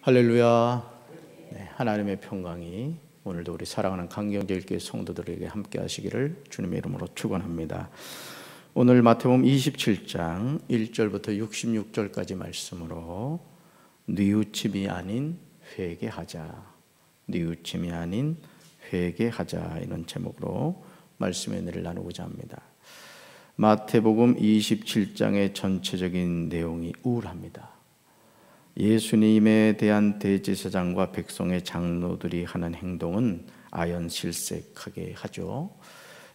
할렐루야. 네, 하나님의 평강이 오늘도 우리 사랑하는 강경제일교회 성도들에게 함께 하시기를 주님의 이름으로 축원합니다. 오늘 마태복음 27장 1절부터 66절까지 말씀으로 뉘우침이 아닌 회개하자, 뉘우침이 아닌 회개하자, 이런 제목으로 말씀의 은혜를 나누고자 합니다. 마태복음 27장의 전체적인 내용이 우울합니다. 예수님에 대한 대제사장과 백성의 장로들이 하는 행동은 아연실색하게 하죠.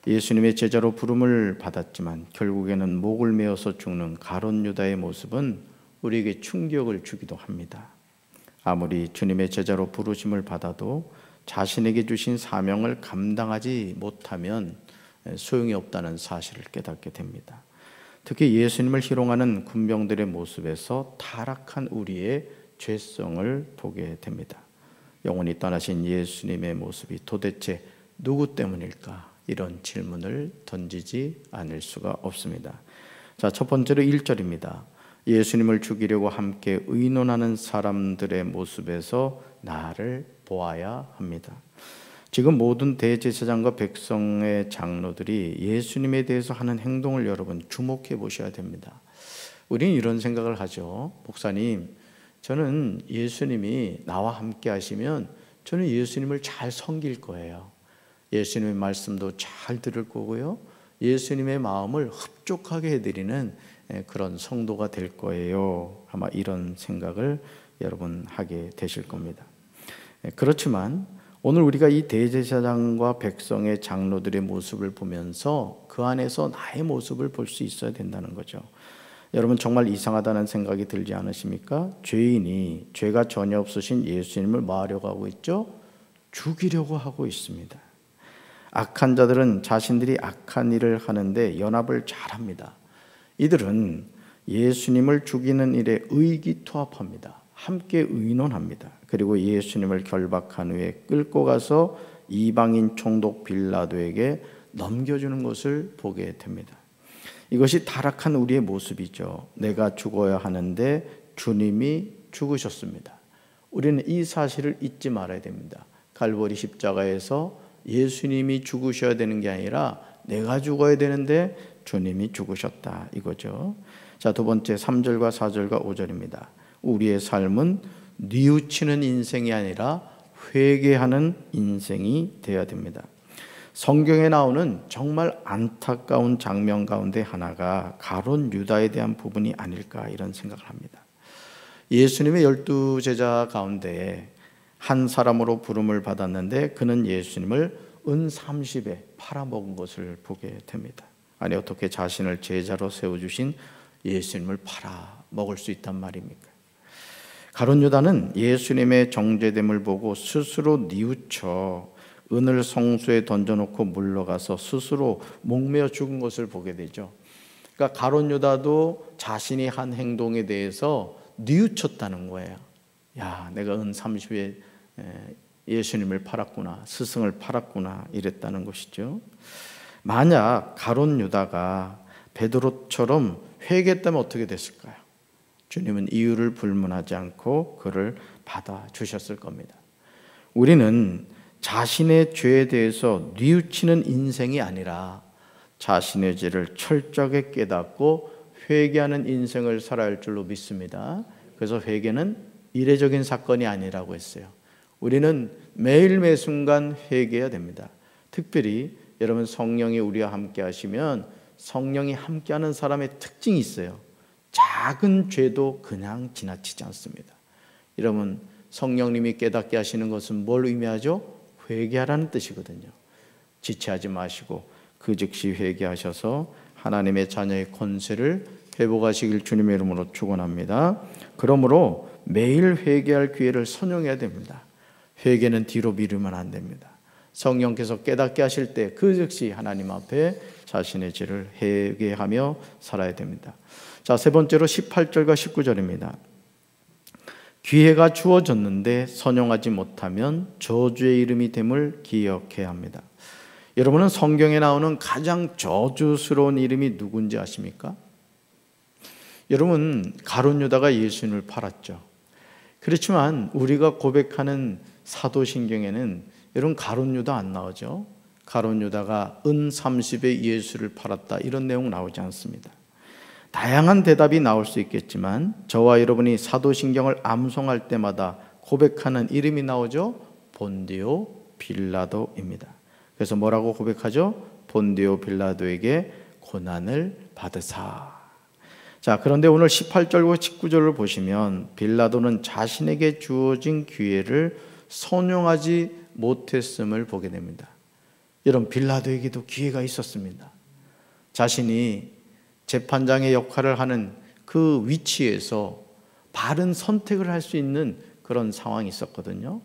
예수님의 제자로 부름을 받았지만 결국에는 목을 메어서 죽는 가룟 유다의 모습은 우리에게 충격을 주기도 합니다. 아무리 주님의 제자로 부르심을 받아도 자신에게 주신 사명을 감당하지 못하면 소용이 없다는 사실을 깨닫게 됩니다. 특히 예수님을 희롱하는 군병들의 모습에서 타락한 우리의 죄성을 보게 됩니다. 영원히 떠나신 예수님의 모습이 도대체 누구 때문일까? 이런 질문을 던지지 않을 수가 없습니다. 자, 첫 번째로 1절입니다. 예수님을 죽이려고 함께 의논하는 사람들의 모습에서 나를 보아야 합니다. 지금 모든 대제사장과 백성의 장로들이 예수님에 대해서 하는 행동을 여러분 주목해 보셔야 됩니다. 우리는 이런 생각을 하죠. 목사님, 저는 예수님이 나와 함께 하시면 저는 예수님을 잘 섬길 거예요. 예수님의 말씀도 잘 들을 거고요. 예수님의 마음을 흡족하게 해드리는 그런 성도가 될 거예요. 아마 이런 생각을 여러분 하게 되실 겁니다. 그렇지만 오늘 우리가 이 대제사장과 백성의 장로들의 모습을 보면서 그 안에서 나의 모습을 볼 수 있어야 된다는 거죠. 여러분 정말 이상하다는 생각이 들지 않으십니까? 죄인이 죄가 전혀 없으신 예수님을 뭐 하려고 하고 있죠? 죽이려고 하고 있습니다. 악한 자들은 자신들이 악한 일을 하는데 연합을 잘합니다. 이들은 예수님을 죽이는 일에 의기투합합니다. 함께 의논합니다. 그리고 예수님을 결박한 후에 끌고 가서 이방인 총독 빌라도에게 넘겨주는 것을 보게 됩니다. 이것이 타락한 우리의 모습이죠. 내가 죽어야 하는데 주님이 죽으셨습니다. 우리는 이 사실을 잊지 말아야 됩니다. 갈보리 십자가에서 예수님이 죽으셔야 되는 게 아니라 내가 죽어야 되는데 주님이 죽으셨다, 이거죠. 자, 두 번째 3절과 4절과 5절입니다. 우리의 삶은 뉘우치는 인생이 아니라 회개하는 인생이 되어야 됩니다. 성경에 나오는 정말 안타까운 장면 가운데 하나가 가룟 유다에 대한 부분이 아닐까, 이런 생각을 합니다. 예수님의 12 제자 가운데 한 사람으로 부름을 받았는데 그는 예수님을 은 30에 팔아먹은 것을 보게 됩니다. 아니, 어떻게 자신을 제자로 세워주신 예수님을 팔아먹을 수 있단 말입니까? 가룟 유다는 예수님의 정죄됨을 보고 스스로 뉘우쳐 은을 성수에 던져놓고 물러가서 스스로 목매어 죽은 것을 보게 되죠. 그러니까 가룟 유다도 자신이 한 행동에 대해서 뉘우쳤다는 거예요. 야, 내가 은 30에 예수님을 팔았구나, 스승을 팔았구나, 이랬다는 것이죠. 만약 가룟 유다가 베드로처럼 회개했다면 어떻게 됐을까요? 주님은 이유를 불문하지 않고 그를 받아주셨을 겁니다. 우리는 자신의 죄에 대해서 뉘우치는 인생이 아니라 자신의 죄를 철저하게 깨닫고 회개하는 인생을 살아야 할 줄로 믿습니다. 그래서 회개는 이례적인 사건이 아니라고 했어요. 우리는 매일 매 순간 회개해야 됩니다. 특별히 여러분, 성령이 우리와 함께 하시면 성령이 함께하는 사람의 특징이 있어요. 작은 죄도 그냥 지나치지 않습니다. 여러분, 성령님이 깨닫게 하시는 것은 뭘 의미하죠? 회개하라는 뜻이거든요. 지체하지 마시고 그 즉시 회개하셔서 하나님의 자녀의 권세를 회복하시길 주님의 이름으로 축원합니다. 그러므로 매일 회개할 기회를 선용해야 됩니다. 회개는 뒤로 미루면 안 됩니다. 성령께서 깨닫게 하실 때 그 즉시 하나님 앞에 자신의 죄를 회개하며 살아야 됩니다. 자, 세 번째로 18절과 19절입니다. 기회가 주어졌는데 선용하지 못하면 저주의 이름이 됨을 기억해야 합니다. 여러분은 성경에 나오는 가장 저주스러운 이름이 누군지 아십니까? 여러분, 가룟 유다가 예수님을 팔았죠. 그렇지만 우리가 고백하는 사도신경에는 이런 가룟 유다 안 나오죠. 가룟 유다가 은 30에 예수를 팔았다, 이런 내용 나오지 않습니다. 다양한 대답이 나올 수 있겠지만 저와 여러분이 사도신경을 암송할 때마다 고백하는 이름이 나오죠. 본디오 빌라도입니다. 그래서 뭐라고 고백하죠? 본디오 빌라도에게 고난을 받으사. 자, 그런데 오늘 18절과 19절을 보시면 빌라도는 자신에게 주어진 기회를 선용하지 못했음을 보게 됩니다. 여러분, 빌라도에게도 기회가 있었습니다. 자신이 재판장의 역할을 하는 그 위치에서 바른 선택을 할 수 있는 그런 상황이 있었거든요.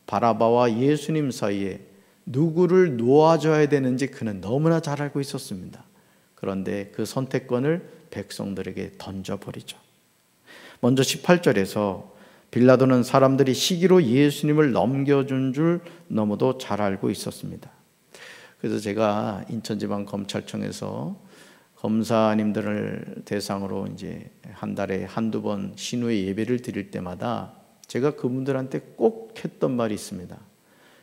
바라바와 예수님 사이에 누구를 놓아줘야 되는지 그는 너무나 잘 알고 있었습니다. 그런데 그 선택권을 백성들에게 던져버리죠. 먼저 18절에서 빌라도는 사람들이 시기로 예수님을 넘겨준 줄 너무도 잘 알고 있었습니다. 그래서 제가 인천지방검찰청에서 검사님들을 대상으로 이제 한 달에 한두 번 신우의 예배를 드릴 때마다 제가 그분들한테 꼭 했던 말이 있습니다.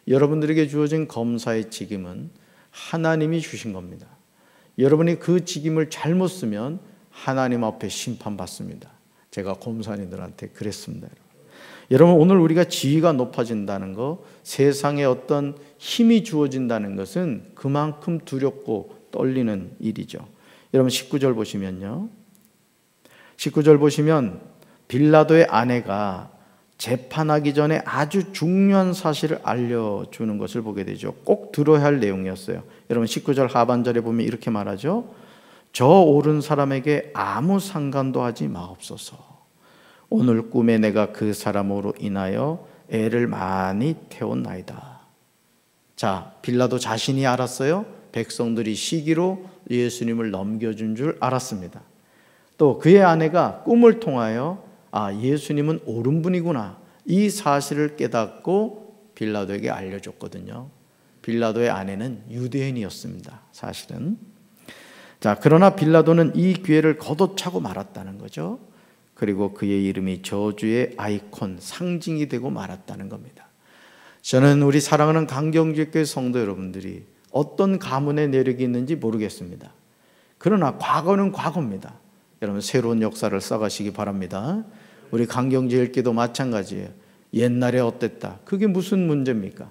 여러분들에게 주어진 검사의 직임은 하나님이 주신 겁니다. 여러분이 그 직임을 잘못 쓰면 하나님 앞에 심판받습니다. 제가 검사님들한테 그랬습니다. 여러분, 오늘 우리가 지위가 높아진다는 것, 세상에 어떤 힘이 주어진다는 것은 그만큼 두렵고 떨리는 일이죠. 여러분 19절 보시면요, 19절 보시면 빌라도의 아내가 재판하기 전에 아주 중요한 사실을 알려주는 것을 보게 되죠. 꼭 들어야 할 내용이었어요. 여러분 19절 하반절에 보면 이렇게 말하죠. 저 옳은 사람에게 아무 상관도 하지 마옵소서. 오늘 꿈에 내가 그 사람으로 인하여 애를 많이 태웠나이다. 자, 빌라도 자신이 알았어요. 백성들이 시기로 예수님을 넘겨준 줄 알았습니다. 또 그의 아내가 꿈을 통하여 예수님은 옳은 분이구나, 이 사실을 깨닫고 빌라도에게 알려줬거든요. 빌라도의 아내는 유대인이었습니다, 사실은. 자, 그러나 빌라도는 이 기회를 걷어차고 말았다는 거죠. 그리고 그의 이름이 저주의 아이콘, 상징이 되고 말았다는 겁니다. 저는 우리 사랑하는 강경주교회 성도 여러분들이 어떤 가문의 내력이 있는지 모르겠습니다. 그러나 과거는 과거입니다. 여러분, 새로운 역사를 써가시기 바랍니다. 우리 강경제일기도 마찬가지예요. 옛날에 어땠다, 그게 무슨 문제입니까?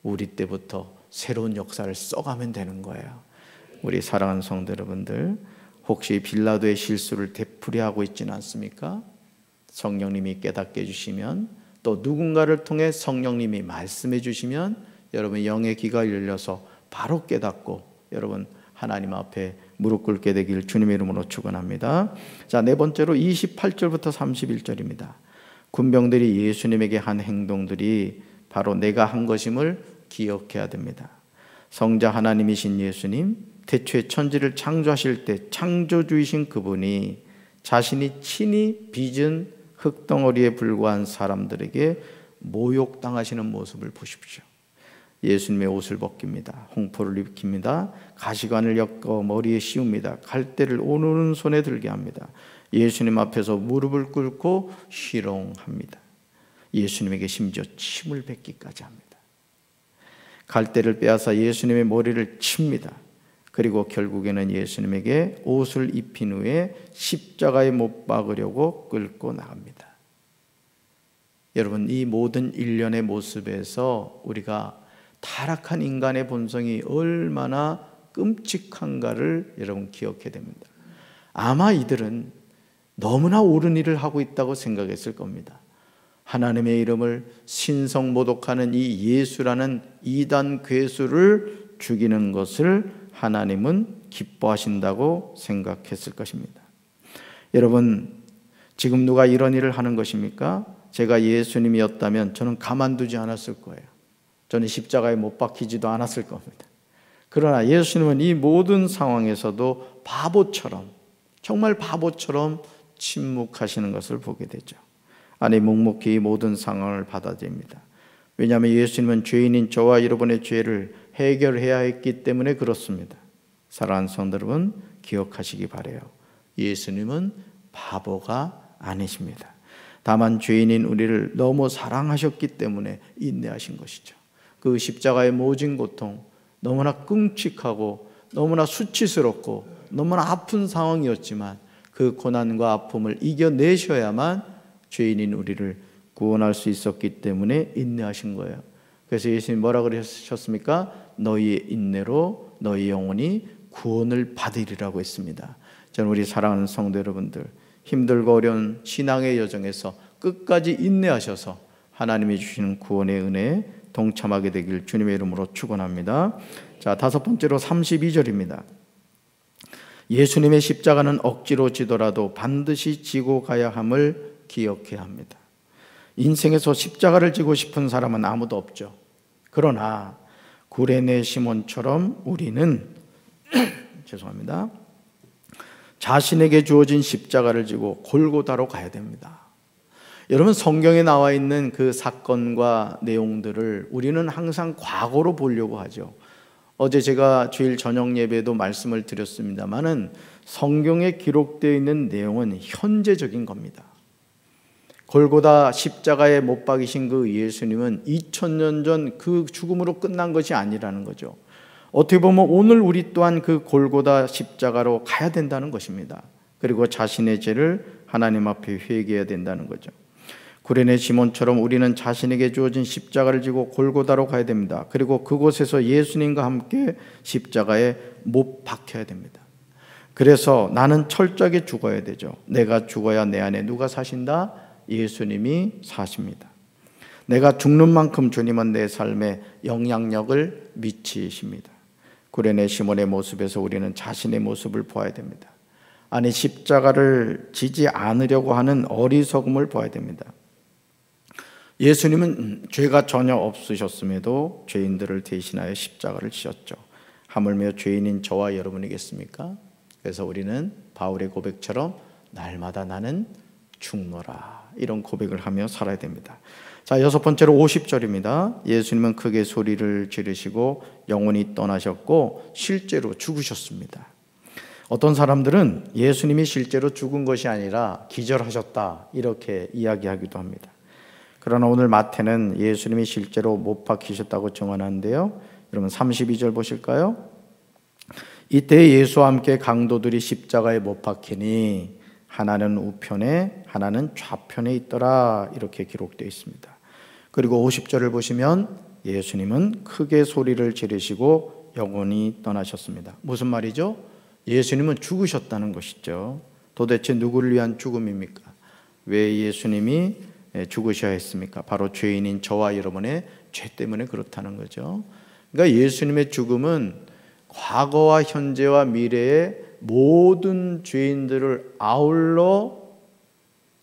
우리 때부터 새로운 역사를 써가면 되는 거예요. 우리 사랑하는 성도 여러분들, 혹시 빌라도의 실수를 되풀이하고 있지는 않습니까? 성령님이 깨닫게 해주시면, 또 누군가를 통해 성령님이 말씀해 주시면 여러분 영의 귀가 열려서 바로 깨닫고 여러분 하나님 앞에 무릎 꿇게 되길 주님의 이름으로 축원합니다. 자, 네 번째로 28절부터 31절입니다. 군병들이 예수님에게 한 행동들이 바로 내가 한 것임을 기억해야 됩니다. 성자 하나님이신 예수님, 태초에 천지를 창조하실 때 창조주이신 그분이 자신이 친히 빚은 흙덩어리에 불과한 사람들에게 모욕당하시는 모습을 보십시오. 예수님의 옷을 벗깁니다. 홍포를 입힙니다. 가시관을 엮어 머리에 씌웁니다. 갈대를 오른손에 들게 합니다. 예수님 앞에서 무릎을 꿇고 희롱합니다. 예수님에게 심지어 침을 뱉기까지 합니다. 갈대를 빼앗아 예수님의 머리를 칩니다. 그리고 결국에는 예수님에게 옷을 입힌 후에 십자가에 못 박으려고 끌고 나갑니다. 여러분, 이 모든 일련의 모습에서 우리가 타락한 인간의 본성이 얼마나 끔찍한가를 여러분 기억해야 됩니다. 아마 이들은 너무나 옳은 일을 하고 있다고 생각했을 겁니다. 하나님의 이름을 신성모독하는 이 예수라는 이단 괴수를 죽이는 것을 하나님은 기뻐하신다고 생각했을 것입니다. 여러분, 지금 누가 이런 일을 하는 것입니까? 제가 예수님이었다면 저는 가만두지 않았을 거예요. 저는 십자가에 못 박히지도 않았을 겁니다. 그러나 예수님은 이 모든 상황에서도 바보처럼, 정말 바보처럼 침묵하시는 것을 보게 되죠. 아니, 묵묵히 이 모든 상황을 받아들입니다. 왜냐하면 예수님은 죄인인 저와 여러분의 죄를 해결해야 했기 때문에 그렇습니다. 사랑하는 성도 여러분, 기억하시기 바라요. 예수님은 바보가 아니십니다. 다만 죄인인 우리를 너무 사랑하셨기 때문에 인내하신 것이죠. 그 십자가의 모진 고통, 너무나 끔찍하고 너무나 수치스럽고 너무나 아픈 상황이었지만 그 고난과 아픔을 이겨내셔야만 죄인인 우리를 구원할 수 있었기 때문에 인내하신 거예요. 그래서 예수님 뭐라 그러셨습니까? 너희의 인내로 너희 영혼이 구원을 받으리라고 했습니다. 저는 우리 사랑하는 성도 여러분들, 힘들고 어려운 신앙의 여정에서 끝까지 인내하셔서 하나님이 주시는 구원의 은혜에 동참하게 되길 주님의 이름으로 축원합니다. 자, 다섯 번째로 32절입니다. 예수님의 십자가는 억지로 지더라도 반드시 지고 가야 함을 기억해야 합니다. 인생에서 십자가를 지고 싶은 사람은 아무도 없죠. 그러나 구레네 시몬처럼 우리는 죄송합니다. 자신에게 주어진 십자가를 지고 골고다로 가야 됩니다. 여러분, 성경에 나와 있는 그 사건과 내용들을 우리는 항상 과거로 보려고 하죠. 어제 제가 주일 저녁 예배도 말씀을 드렸습니다마는 성경에 기록되어 있는 내용은 현재적인 겁니다. 골고다 십자가에 못 박이신 그 예수님은 2000년 전 그 죽음으로 끝난 것이 아니라는 거죠. 어떻게 보면 오늘 우리 또한 그 골고다 십자가로 가야 된다는 것입니다. 그리고 자신의 죄를 하나님 앞에 회개해야 된다는 거죠. 구레네 시몬처럼 우리는 자신에게 주어진 십자가를 지고 골고다로 가야 됩니다. 그리고 그곳에서 예수님과 함께 십자가에 못 박혀야 됩니다. 그래서 나는 철저하게 죽어야 되죠. 내가 죽어야 내 안에 누가 사신다? 예수님이 사십니다. 내가 죽는 만큼 주님은 내 삶에 영향력을 미치십니다. 구레네 시몬의 모습에서 우리는 자신의 모습을 보아야 됩니다. 아니, 십자가를 지지 않으려고 하는 어리석음을 보아야 됩니다. 예수님은 죄가 전혀 없으셨음에도 죄인들을 대신하여 십자가를 지셨죠. 하물며 죄인인 저와 여러분이겠습니까? 그래서 우리는 바울의 고백처럼 날마다 나는 죽노라, 이런 고백을 하며 살아야 됩니다. 자, 여섯 번째로 50절입니다. 예수님은 크게 소리를 지르시고 영원히 떠나셨고 실제로 죽으셨습니다. 어떤 사람들은 예수님이 실제로 죽은 것이 아니라 기절하셨다, 이렇게 이야기하기도 합니다. 그러나 오늘 마태는 예수님이 실제로 못 박히셨다고 증언하는데요. 여러분 32절 보실까요? 이때 예수와 함께 강도들이 십자가에 못 박히니 하나는 우편에 하나는 좌편에 있더라, 이렇게 기록되어 있습니다. 그리고 50절을 보시면 예수님은 크게 소리를 지르시고 영원히 떠나셨습니다. 무슨 말이죠? 예수님은 죽으셨다는 것이죠. 도대체 누구를 위한 죽음입니까? 왜 예수님이 죽으셔야 했습니까? 바로 죄인인 저와 여러분의 죄 때문에 그렇다는 거죠. 그러니까 예수님의 죽음은 과거와 현재와 미래의 모든 죄인들을 아울러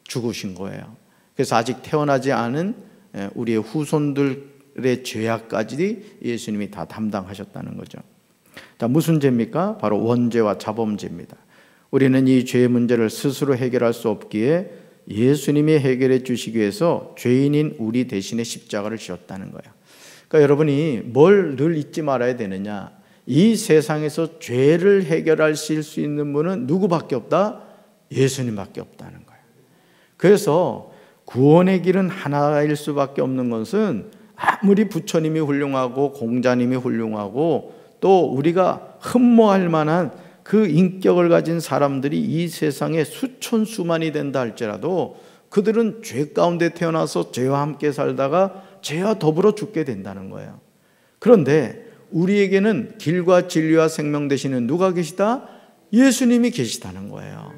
죽으신 거예요. 그래서 아직 태어나지 않은 우리의 후손들의 죄악까지 예수님이 다 담당하셨다는 거죠. 다 무슨 죄입니까? 바로 원죄와 자범죄입니다. 우리는 이 죄의 문제를 스스로 해결할 수 없기에 예수님이 해결해 주시기 위해서 죄인인 우리 대신에 십자가를 지었다는 거예요. 그러니까 여러분이 뭘 늘 잊지 말아야 되느냐? 이 세상에서 죄를 해결하실 수 있는 분은 누구밖에 없다? 예수님밖에 없다는 거예요. 그래서 구원의 길은 하나일 수밖에 없는 것은 아무리 부처님이 훌륭하고 공자님이 훌륭하고 또 우리가 흠모할 만한 그 인격을 가진 사람들이 이 세상에 수천 수만이 된다 할지라도 그들은 죄 가운데 태어나서 죄와 함께 살다가 죄와 더불어 죽게 된다는 거예요. 그런데 우리에게는 길과 진리와 생명 되시는 누가 계시다? 예수님이 계시다는 거예요.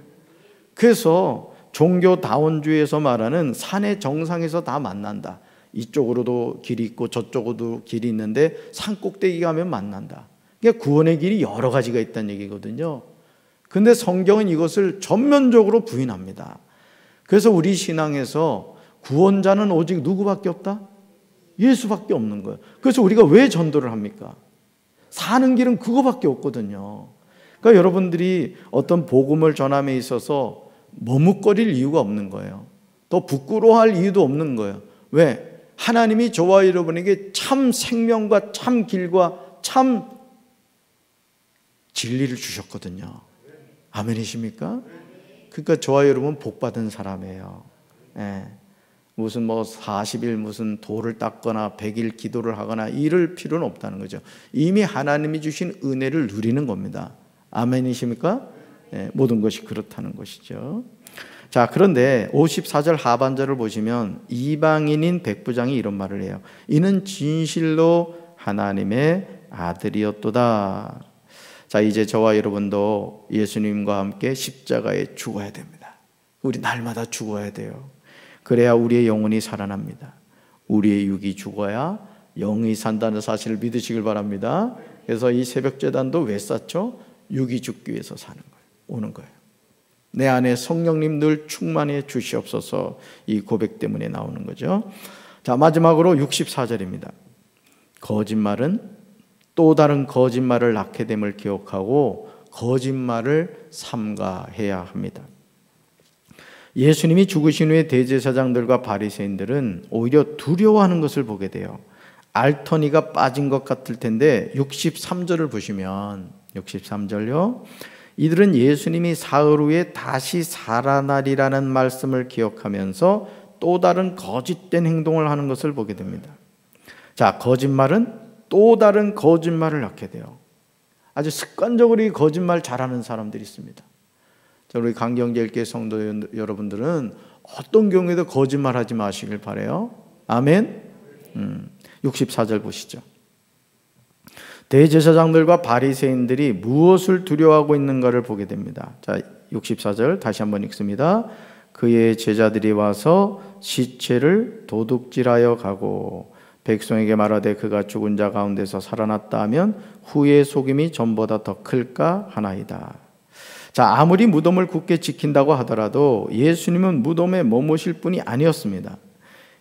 그래서 종교다원주의에서 말하는 산의 정상에서 다 만난다. 이쪽으로도 길이 있고 저쪽으로도 길이 있는데 산 꼭대기 가면 만난다. 그러니까 구원의 길이 여러 가지가 있다는 얘기거든요. 근데 성경은 이것을 전면적으로 부인합니다. 그래서 우리 신앙에서 구원자는 오직 누구밖에 없다? 예수밖에 없는 거예요. 그래서 우리가 왜 전도를 합니까? 사는 길은 그거밖에 없거든요. 그러니까 여러분들이 어떤 복음을 전함에 있어서 머뭇거릴 이유가 없는 거예요. 또 부끄러워할 이유도 없는 거예요. 왜? 하나님이 저와 여러분에게 참 생명과 참 길과 참 진리를 주셨거든요. 아멘이십니까? 그러니까 저와 여러분 복 받은 사람이에요. 무슨 뭐 40일 무슨 돌을 닦거나 100일 기도를 하거나 이럴 필요는 없다는 거죠. 이미 하나님이 주신 은혜를 누리는 겁니다. 아멘이십니까? 모든 것이 그렇다는 것이죠. 자, 그런데 54절 하반절을 보시면 이방인인 백부장이 이런 말을 해요. 이는 진실로 하나님의 아들이었도다. 자, 이제 저와 여러분도 예수님과 함께 십자가에 죽어야 됩니다. 우리 날마다 죽어야 돼요. 그래야 우리의 영혼이 살아납니다. 우리의 육이 죽어야 영이 산다는 사실을 믿으시길 바랍니다. 그래서 이 새벽 제단도 왜 쌓죠? 육이 죽기 위해서 사는 거예요. 오는 거예요. 내 안에 성령님 늘 충만해 주시옵소서. 이 고백 때문에 나오는 거죠. 자, 마지막으로 64절입니다. 거짓말은 또 다른 거짓말을 낳게 됨을 기억하고 거짓말을 삼가해야 합니다. 예수님이 죽으신 후에 대제사장들과 바리새인들은 오히려 두려워하는 것을 보게 돼요. 알터니가 빠진 것 같을 텐데 63절을 보시면 63절요. 이들은 예수님이 사흘 후에 다시 살아나리라는 말씀을 기억하면서 또 다른 거짓된 행동을 하는 것을 보게 됩니다. 자, 거짓말은 또 다른 거짓말을 낳게 돼요. 아주 습관적으로 이 거짓말 잘하는 사람들이 있습니다. 자, 우리 강경제일교회 성도 여러분들은 어떤 경우에도 거짓말하지 마시길 바라요. 아멘. 64절 보시죠. 대제사장들과 바리새인들이 무엇을 두려워하고 있는가를 보게 됩니다. 자, 64절 다시 한번 읽습니다. 그의 제자들이 와서 시체를 도둑질하여 가고 백성에게 말하되 그가 죽은 자 가운데서 살아났다 하면 후의 속임이 전보다 더 클까 하나이다. 자, 아무리 무덤을 굳게 지킨다고 하더라도 예수님은 무덤에 머무실 분이 아니었습니다.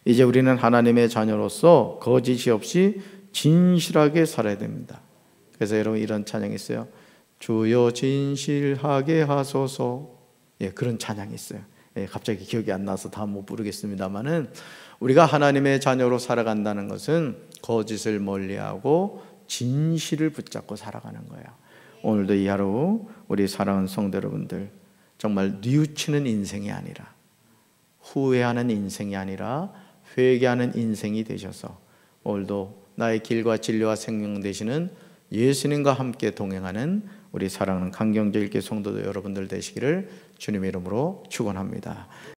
이제 우리는 하나님의 자녀로서 거짓이 없이 진실하게 살아야 됩니다. 그래서 여러분 이런 찬양이 있어요. 주여 진실하게 하소서. 그런 찬양이 있어요. 갑자기 기억이 안 나서 다 못 부르겠습니다만은 우리가 하나님의 자녀로 살아간다는 것은 거짓을 멀리하고 진실을 붙잡고 살아가는 거예요. 오늘도 이 하루 우리 사랑하는 성도 여러분들 정말 뉘우치는 인생이 아니라 후회하는 인생이 아니라 회개하는 인생이 되셔서 오늘도 나의 길과 진리와 생명 되시는 예수님과 함께 동행하는 우리 사랑하는 강경제일교회 성도 여러분들 되시기를 주님의 이름으로 축원합니다.